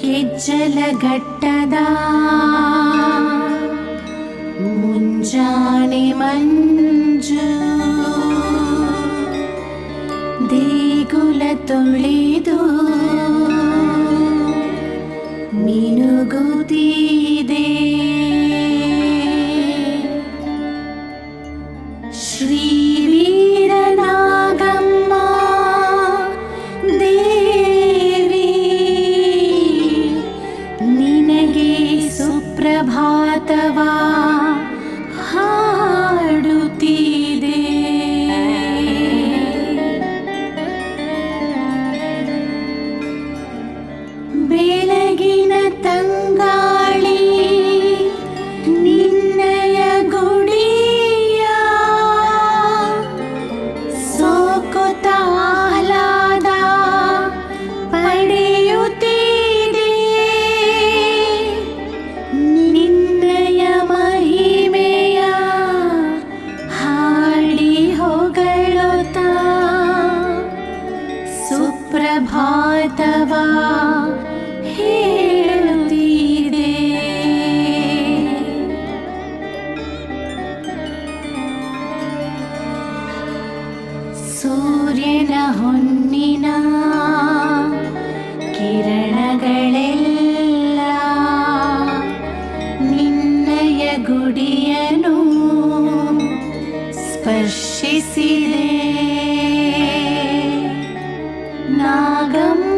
ಗೆಜ್ಜಲಘಟ್ಟದ ಮುಂಜಾನೆ ಮಂಜು ದೇಗುಲ ತೊಳೆದು ಮಿನುಗುತ್ತಿದೆ. ಶ್ರೀ ಸುಪ್ರಭಾತವಾ ಹಾಡುತ್ತಿದೆ. ಬೆಳಗಿನ ತಂಗಾಳಿ ನಿನ್ನಯ ಗುಡಿಯ ಸೋಕುತ್ತ ಆಹ್ಲಾದ ಪಡೆಯುತ್ತಿದೆ. ನಿನ್ನಯ ಮಹಿಮೆಯ ಹಾಡಿ ಹೊಗಳುತ್ತ ಸುಪ್ರಭಾತವ ಹೇಳುತ್ತಿದೆ. ಸೂರ್ಯನ ಹೊನ್ನಿನ ಕಿರಣಗಳೆಲ್ಲ ನಿನ್ನಯ ಗುಡಿಯನು ಸ್ಪರ್ಶಿಸಿದೆ. ನಾಗಮ್ಮ